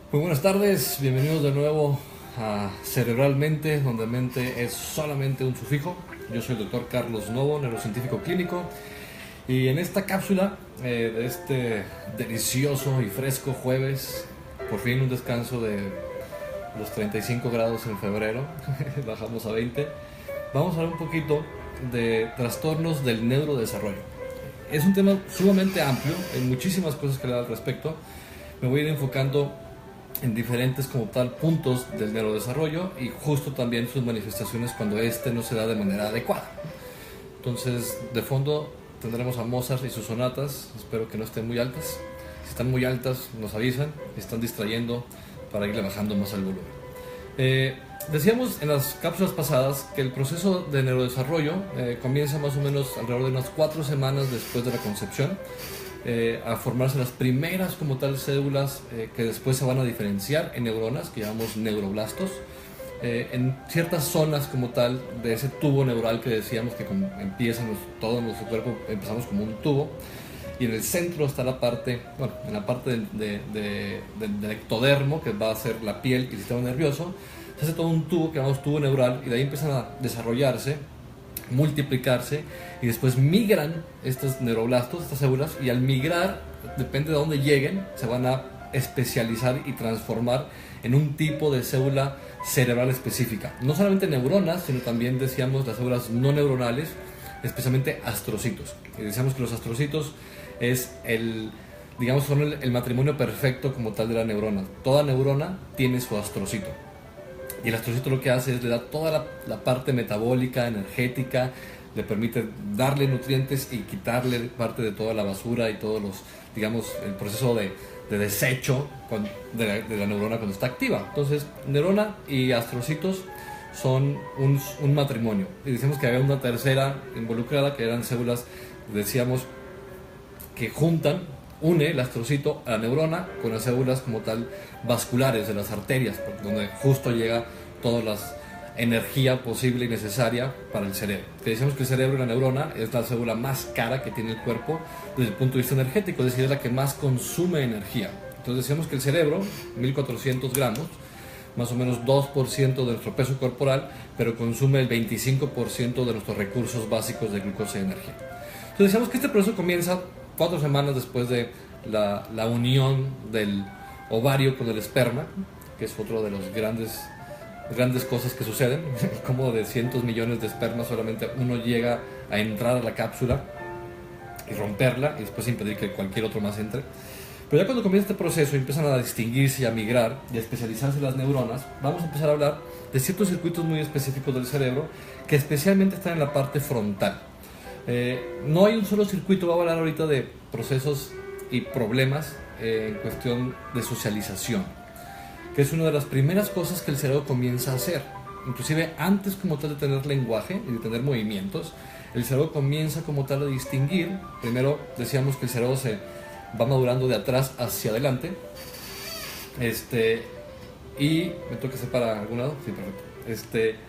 Muy buenas tardes, bienvenidos de nuevo a Cerebralmente, donde mente es solamente un sufijo. Yo soy el doctor Carlos Novo, neurocientífico clínico, y en esta cápsula de este delicioso y fresco jueves, por fin un descanso de los 35 grados en febrero, bajamos a 20, vamos a hablar un poquito de trastornos del neurodesarrollo. Es un tema sumamente amplio, hay muchísimas cosas que hablar al respecto. Me voy a ir enfocando en diferentes como tal puntos del neurodesarrollo y justo también sus manifestaciones cuando este no se da de manera adecuada. Entonces, de fondo tendremos a Mozart y sus sonatas, espero que no estén muy altas. Si están muy altas, nos avisan, están distrayendo para irle bajando más al volumen. Decíamos en las cápsulas pasadas que el proceso de neurodesarrollo comienza más o menos alrededor de unas 4 semanas después de la concepción, a formarse las primeras como tal células que después se van a diferenciar en neuronas, que llamamos neuroblastos, en ciertas zonas como tal de ese tubo neural que decíamos que empieza todo nuestro cuerpo, empezamos como un tubo, y en el centro está la parte, bueno, en la parte del ectodermo, que va a ser la piel y el sistema nervioso, se hace todo un tubo que llamamos tubo neural, y de ahí empiezan a desarrollarse, multiplicarse, y después migran estos neuroblastos, estas células, y al migrar, depende de dónde lleguen, se van a especializar y transformar en un tipo de célula cerebral específica. No solamente neuronas, sino también decíamos las células no neuronales, especialmente astrocitos. Y decíamos que los astrocitos es digamos, son el matrimonio perfecto como tal de la neurona. Toda neurona tiene su astrocito. Y el astrocito lo que hace es le da toda la parte metabólica, energética, le permite darle nutrientes y quitarle parte de toda la basura y todos los, digamos, el proceso de desecho de la neurona cuando está activa. Entonces, neurona y astrocitos son un matrimonio. Y decimos que había una tercera involucrada, que eran células, decíamos, que une el astrocito a la neurona con las células como tal vasculares de las arterias, donde justo llega toda la energía posible y necesaria para el cerebro. Que decimos que el cerebro y la neurona es la célula más cara que tiene el cuerpo desde el punto de vista energético, es decir, es la que más consume energía. Entonces decíamos que el cerebro, 1400 gramos, más o menos 2% de nuestro peso corporal, pero consume el 25% de nuestros recursos básicos de glucosa y energía. Entonces decíamos que este proceso comienza 4 semanas después de la unión del ovario con el esperma, que es otro de los grandes cosas que suceden, como de cientos millones de espermas solamente uno llega a entrar a la cápsula y romperla y después impedir que cualquier otro más entre. Pero ya cuando comienza este proceso y empiezan a distinguirse y a migrar y a especializarse las neuronas, vamos a empezar a hablar de ciertos circuitos muy específicos del cerebro que especialmente están en la parte frontal. No hay un solo circuito, voy a hablar ahorita de procesos y problemas en cuestión de socialización, que es una de las primeras cosas que el cerebro comienza a hacer. Inclusive antes como tal de tener lenguaje y de tener movimientos, el cerebro comienza como tal a distinguir. Primero decíamos que el cerebro se va madurando de atrás hacia adelante, y me toca que para algún lado, sí, perfecto,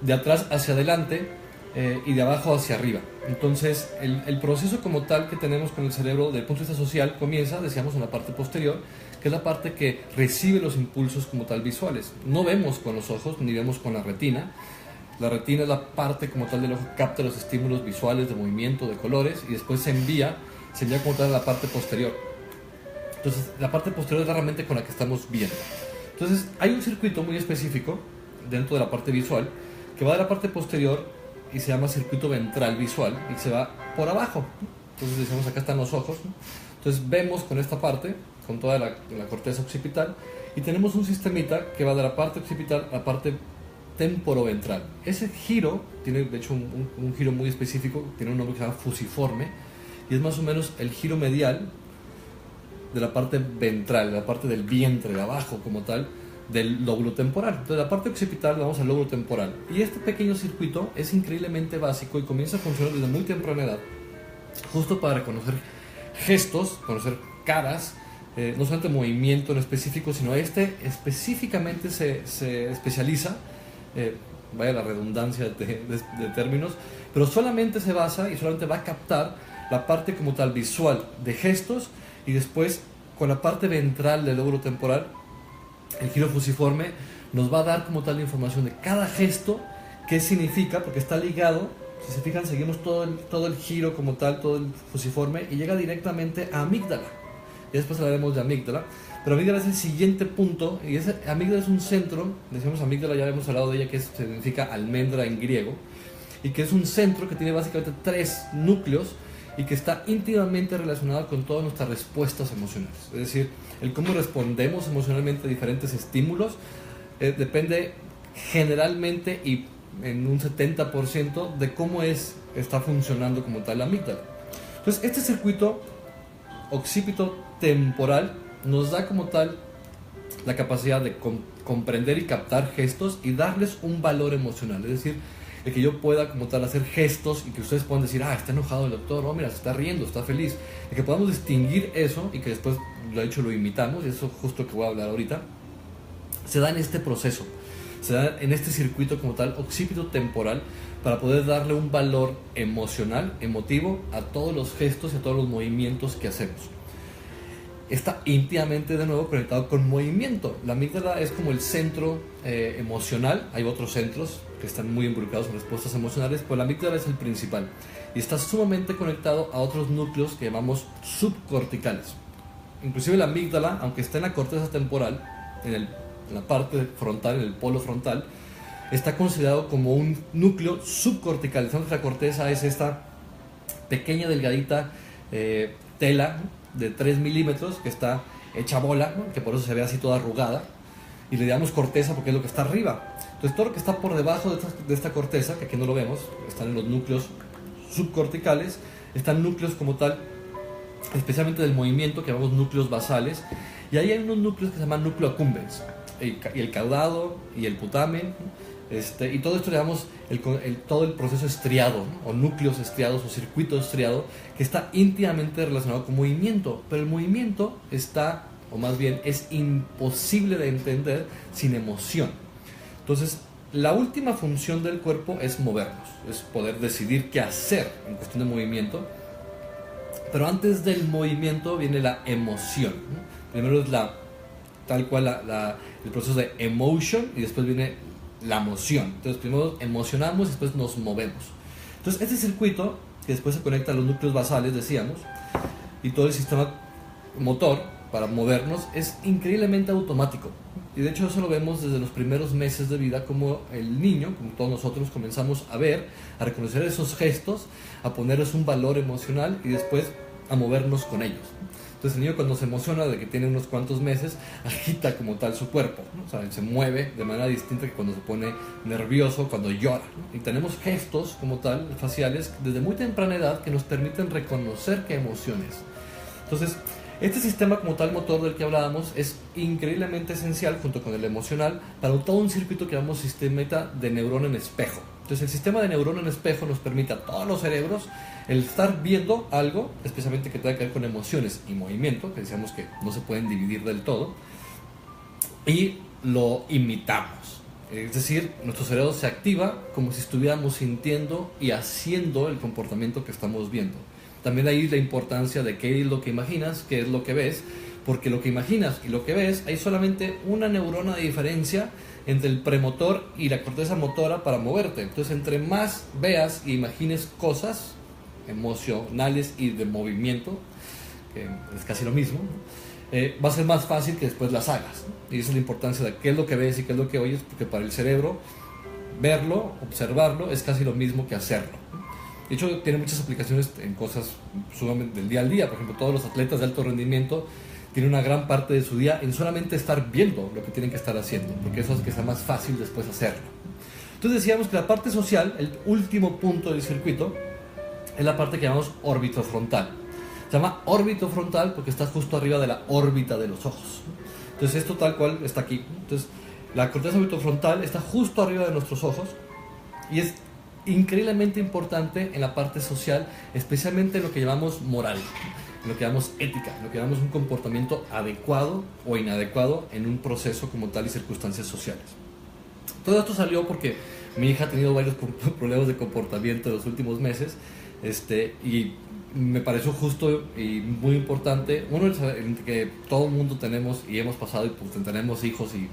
de atrás hacia adelante, y de abajo hacia arriba. Entonces el proceso como tal que tenemos con el cerebro desde el punto de vista social comienza, decíamos, en la parte posterior, que es la parte que recibe los impulsos como tal visuales. No vemos con los ojos ni vemos con la retina. La retina es la parte como tal del ojo que capta los estímulos visuales de movimiento, de colores, y después se envía como tal a la parte posterior. Entonces la parte posterior es la herramienta con la que estamos viendo. Entonces hay un circuito muy específico dentro de la parte visual que va de la parte posterior y se llama circuito ventral visual y se va por abajo. Entonces decimos, acá están los ojos, ¿no? Entonces vemos con esta parte, con toda la corteza occipital, y tenemos un sistemita que va de la parte occipital a la parte temporoventral. Ese giro tiene de hecho un giro muy específico, tiene un nombre que se llama fusiforme, y es más o menos el giro medial de la parte ventral, de la parte del vientre, de abajo como tal, del lóbulo temporal. Entonces la parte occipital vamos al lóbulo temporal, y este pequeño circuito es increíblemente básico y comienza a funcionar desde muy temprana edad, justo para reconocer gestos, conocer caras, no solamente movimiento en específico, sino específicamente se especializa, vaya la redundancia de términos, pero solamente se basa y solamente va a captar la parte como tal visual de gestos, y después con la parte ventral del lóbulo temporal, el giro fusiforme nos va a dar como tal la información de cada gesto, qué significa, porque está ligado, si se fijan, seguimos todo el giro como tal, todo el fusiforme, y llega directamente a amígdala. Y después hablaremos de amígdala, pero amígdala es el siguiente punto, y amígdala es un centro, decimos amígdala, ya hemos hablado de ella, que significa almendra en griego, y que es un centro que tiene básicamente 3 núcleos, y que está íntimamente relacionado con todas nuestras respuestas emocionales. Es decir, el cómo respondemos emocionalmente a diferentes estímulos depende generalmente y en un 70% de cómo está funcionando como tal la amígdala. Entonces, este circuito occipito temporal nos da como tal la capacidad de comprender y captar gestos y darles un valor emocional. Es decir, de que yo pueda como tal hacer gestos y que ustedes puedan decir, está enojado el doctor, mira, se está riendo, está feliz, de que podamos distinguir eso y que después de hecho lo imitamos, y eso justo que voy a hablar ahorita, se da en este proceso, se da en este circuito como tal occipito temporal, para poder darle un valor emocional, emotivo a todos los gestos y a todos los movimientos que hacemos. Está íntimamente de nuevo conectado con movimiento. La amígdala es como el centro emocional, hay otros centros que están muy involucrados en respuestas emocionales, pero la amígdala es el principal y está sumamente conectado a otros núcleos que llamamos subcorticales. Inclusive la amígdala, aunque está en la corteza temporal, en la parte frontal, en el polo frontal, está considerado como un núcleo subcortical. Entonces la corteza es esta pequeña delgadita tela de 3 milímetros que está hecha bola, ¿no? Que por eso se ve así toda arrugada, y le llamamos corteza porque es lo que está arriba. Entonces todo lo que está por debajo de esta corteza, que aquí no lo vemos, están en los núcleos subcorticales, están núcleos como tal, especialmente del movimiento, que llamamos núcleos basales, y ahí hay unos núcleos que se llaman núcleo accumbens, y el caudado y el putamen, y todo esto le llamamos todo el proceso estriado, ¿no? O núcleos estriados o circuito estriado, que está íntimamente relacionado con movimiento, pero el movimiento está, o más bien es imposible de entender sin emoción. Entonces la última función del cuerpo es movernos, es poder decidir qué hacer en cuestión de movimiento, pero antes del movimiento viene la emoción, ¿no? Primero es tal cual el proceso de emotion, y después viene la moción. Entonces primero emocionamos y después nos movemos. Entonces este circuito, que después se conecta a los núcleos basales, decíamos, y todo el sistema motor para movernos, es increíblemente automático. Y de hecho eso lo vemos desde los primeros meses de vida, como el niño, como todos nosotros, comenzamos a ver, a reconocer esos gestos, a ponerles un valor emocional y después a movernos con ellos. Entonces el niño, cuando se emociona de que tiene unos cuantos meses, agita como tal su cuerpo, ¿no? O sea, se mueve de manera distinta que cuando se pone nervioso, cuando llora, ¿no? Y tenemos gestos como tal, faciales, desde muy temprana edad, que nos permiten reconocer qué emociones. Entonces este sistema como tal motor del que hablábamos es increíblemente esencial, junto con el emocional, para todo un circuito que llamamos sistema de neurona en espejo. Entonces el sistema de neurona en espejo nos permite a todos los cerebros el estar viendo algo, especialmente que tenga que ver con emociones y movimiento, que decíamos que no se pueden dividir del todo, y lo imitamos. Es decir, nuestro cerebro se activa como si estuviéramos sintiendo y haciendo el comportamiento que estamos viendo. También ahí la importancia de qué es lo que imaginas, qué es lo que ves, porque lo que imaginas y lo que ves, hay solamente una neurona de diferencia entre el premotor y la corteza motora para moverte. Entonces, entre más veas e imagines cosas emocionales y de movimiento, que es casi lo mismo, va a ser más fácil que después las hagas, ¿no? Y esa es la importancia de qué es lo que ves y qué es lo que oyes, porque para el cerebro verlo, observarlo, es casi lo mismo que hacerlo, ¿no? De hecho, tiene muchas aplicaciones en cosas sumamente del día al día. Por ejemplo, todos los atletas de alto rendimiento tienen una gran parte de su día en solamente estar viendo lo que tienen que estar haciendo, porque eso hace que sea más fácil después hacerlo. Entonces decíamos que la parte social, el último punto del circuito, es la parte que llamamos orbitofrontal. Se llama orbitofrontal porque está justo arriba de la órbita de los ojos. Entonces esto tal cual está aquí. Entonces la corteza orbitofrontal está justo arriba de nuestros ojos y es increíblemente importante en la parte social, especialmente en lo que llamamos moral, en lo que llamamos ética, en lo que llamamos un comportamiento adecuado o inadecuado en un proceso como tal y circunstancias sociales. Todo esto salió porque mi hija ha tenido varios problemas de comportamiento en los últimos meses, Y me pareció justo y muy importante, uno, que todo el mundo tenemos y hemos pasado, y pues tenemos hijos y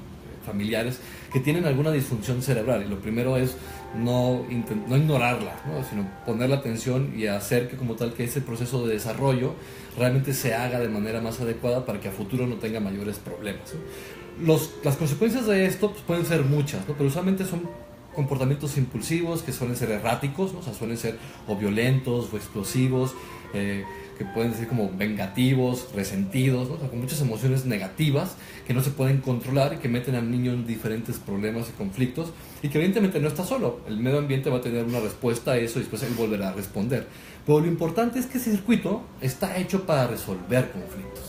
familiares que tienen alguna disfunción cerebral, y lo primero es no ignorarla, ¿no? Sino ponerle atención y hacer que como tal que ese proceso de desarrollo realmente se haga de manera más adecuada para que a futuro no tenga mayores problemas, ¿no? Las consecuencias de esto pues, pueden ser muchas, ¿no? Pero usualmente son comportamientos impulsivos que suelen ser erráticos, ¿no? O sea, suelen ser o violentos o explosivos, que pueden ser como vengativos, resentidos, ¿no? O sea, con muchas emociones negativas que no se pueden controlar y que meten al niño en diferentes problemas y conflictos, y que evidentemente no está solo, el medio ambiente va a tener una respuesta a eso y después él volverá a responder. Pero lo importante es que ese circuito está hecho para resolver conflictos.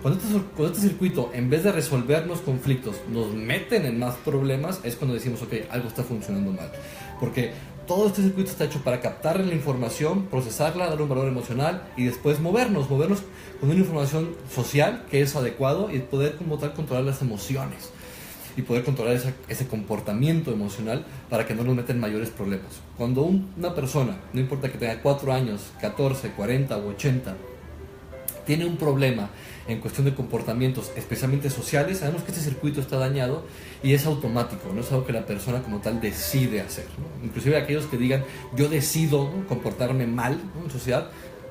Cuando este circuito, en vez de resolver los conflictos, nos meten en más problemas, es cuando decimos, ok, algo está funcionando mal. Porque todo este circuito está hecho para captar la información, procesarla, darle un valor emocional y después movernos con una información social que es adecuado, y poder como tal controlar las emociones y poder controlar ese comportamiento emocional para que no nos meten mayores problemas. Cuando una persona, no importa que tenga 4 años, 14, 40 o 80, tiene un problema en cuestión de comportamientos, especialmente sociales, sabemos que este circuito está dañado y es automático, no es algo que la persona como tal decide hacer, ¿no? Inclusive aquellos que digan, yo decido, ¿no?, comportarme mal, ¿no?, en sociedad,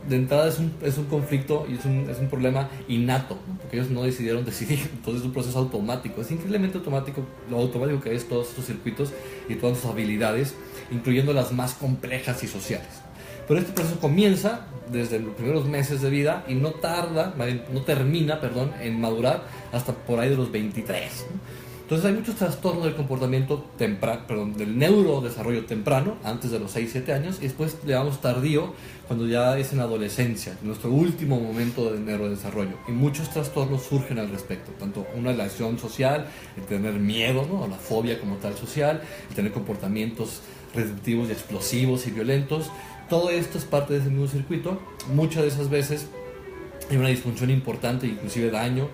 de entrada es un conflicto y es un problema innato, ¿no?, porque ellos no decidieron decidir, entonces es un proceso automático, es increíblemente automático, lo automático que es todos estos circuitos y todas sus habilidades, incluyendo las más complejas y sociales. Pero este proceso comienza desde los primeros meses de vida y no termina en madurar hasta por ahí de los 23, ¿no? Entonces hay muchos trastornos del comportamiento del neurodesarrollo temprano, antes de los 6-7 años, y después le llamamos tardío, cuando ya es en adolescencia, nuestro último momento de neurodesarrollo. Y muchos trastornos surgen al respecto, tanto una relación social, el tener miedo, ¿no?, o la fobia como tal social, el tener comportamientos repetitivos y explosivos y violentos. Todo esto es parte de ese mismo circuito. Muchas de esas veces hay una disfunción importante, inclusive daño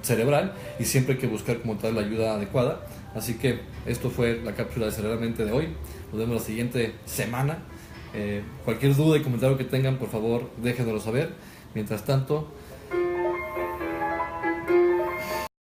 cerebral, y siempre hay que buscar como tal la ayuda adecuada. Así que esto fue la cápsula de Cerebralmente de hoy. Nos vemos la siguiente semana. Cualquier duda y comentario que tengan, por favor, déjenoslo saber. Mientras tanto,